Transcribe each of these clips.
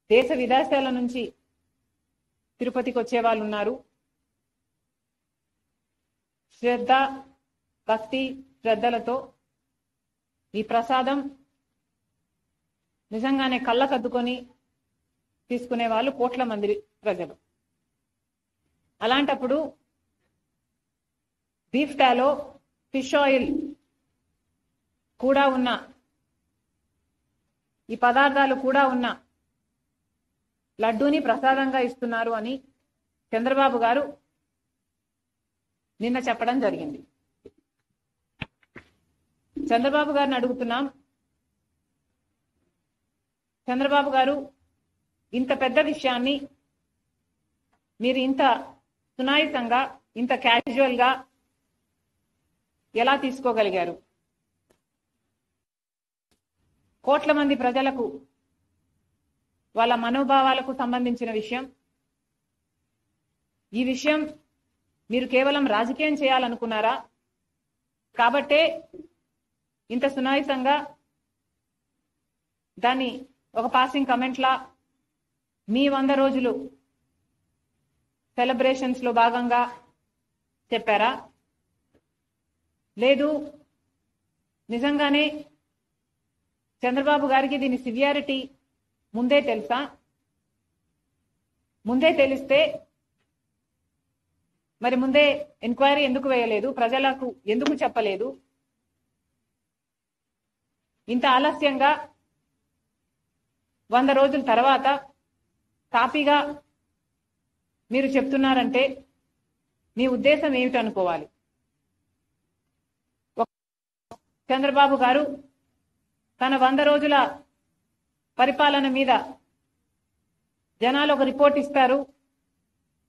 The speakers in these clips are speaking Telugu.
దేశ విదేశాల నుంచి తిరుపతికి వచ్చే వాళ్ళు ఉన్నారు. శ్రద్ధ, భక్తి, శ్రద్ధలతో ఈ ప్రసాదం నిజంగానే కళ్ళకద్దుకొని తీసుకునే వాళ్ళు కోట్ల మంది ప్రజలు. అలాంటప్పుడు బీఫ్ టాలో ఫిష్ ఆయిల్ కూడా ఉన్న, ఈ పదార్థాలు కూడా ఉన్న లడ్డూని ప్రసాదంగా ఇస్తున్నారు అని చంద్రబాబు గారు నిన్న చెప్పడం జరిగింది. చంద్రబాబు గారిని అడుగుతున్నాం, చంద్రబాబు గారు ఇంత పెద్ద విషయాన్ని మీరు ఇంత సునాయాసంగా, ఇంత క్యాజువల్ గా ఎలా తీసుకోగలిగారు? కోట్ల మంది ప్రజలకు వాళ్ళ మనోభావాలకు సంబంధించిన విషయం. ఈ విషయం మీరు కేవలం రాజకీయం చేయాలనుకున్నారా? కాబట్టే ఇంత సునాయాసంగా దాన్ని ఒక పాసింగ్ కమెంట్లా మీ 100 రోజులు సెలబ్రేషన్స్ లో భాగంగా చెప్పారా? లేదు, నిజంగానే చంద్రబాబు గారికి దీని సివియారిటీ ముందే తెలుసా? ముందే తెలిస్తే మరి ముందే ఎంక్వైరీ ఎందుకు వేయలేదు? ప్రజలకు ఎందుకు చెప్పలేదు? ఇంత ఆలస్యంగా 100 రోజుల తర్వాత తాపీగా మీరు చెప్తున్నారంటే మీ ఉద్దేశం ఏమిటనుకోవాలి? చంద్రబాబు గారు తన 100 రోజుల పరిపాలన మీద జనాలు ఒక రిపోర్ట్ ఇస్తారు,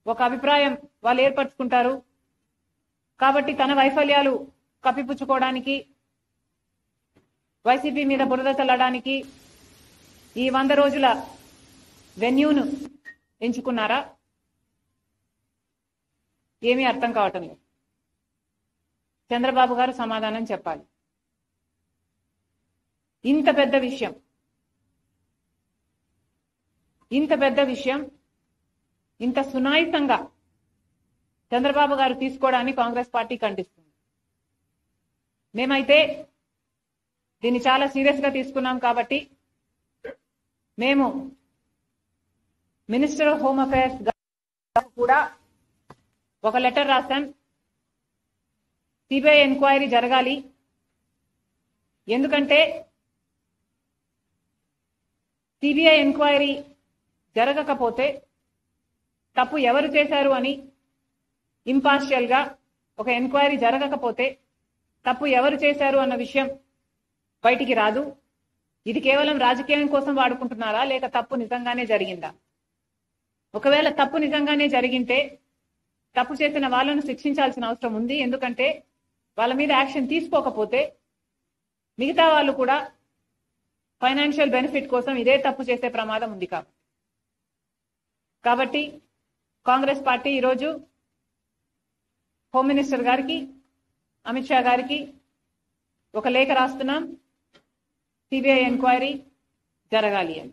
ఒక అభిప్రాయం వాళ్ళు ఏర్పరచుకుంటారు. కాబట్టి తన వైఫల్యాలు కప్పిపుచ్చుకోవడానికి, వైసీపీ మీద బురద చల్లడానికి ఈ 100 రోజుల వెన్యూను ఎంచుకున్నారా? ఏమీ అర్థం కావటం లేదు. చంద్రబాబు గారు సమాధానం చెప్పాలి. ఇంత పెద్ద విషయం, ఇంత సునాయాసంగా చంద్రబాబు గారు తీసుకోవడాన్ని కాంగ్రెస్ పార్టీ ఖండిస్తుంది. మేమైతే దీన్ని చాలా సీరియస్ గా తీసుకున్నాం కాబట్టి మేము మినిస్టర్ ఆఫ్ హోమ్ అఫైర్స్ కూడా ఒక లెటర్ రాశాం. సిబిఐ ఎంక్వైరీ జరగాలి. ఎందుకంటే సిబిఐ ఎంక్వైరీ జరగకపోతే తప్పు ఎవరు చేశారు అని ఇంపార్షియల్ గా ఒక ఎంక్వైరీ జరగకపోతే తప్పు ఎవరు చేశారు అన్న విషయం బయటికి రాదు. ఇది కేవలం రాజకీయం కోసం వాడుకుంటున్నారా, లేక తప్పు నిజంగానే జరిగిందా? ఒకవేళ తప్పు నిజంగానే జరిగింటే తప్పు చేసిన వాళ్ళను శిక్షించాల్సిన అవసరం ఉంది. ఎందుకంటే వాళ్ళ మీద యాక్షన్ తీసుకోకపోతే మిగతా వాళ్ళు కూడా ఫైనాన్షియల్ బెనిఫిట్ కోసం ఇదే తప్పు చేసే ప్రమాదం ఉంది. కాబట్టి కాంగ్రెస్ పార్టీ ఈరోజు హోమ్ మినిస్టర్ గారికి, అమిత్ షా గారికి ఒక లేఖ రాస్తున్నాం, సిబిఐ ఎంక్వైరీ జరగాలి అని.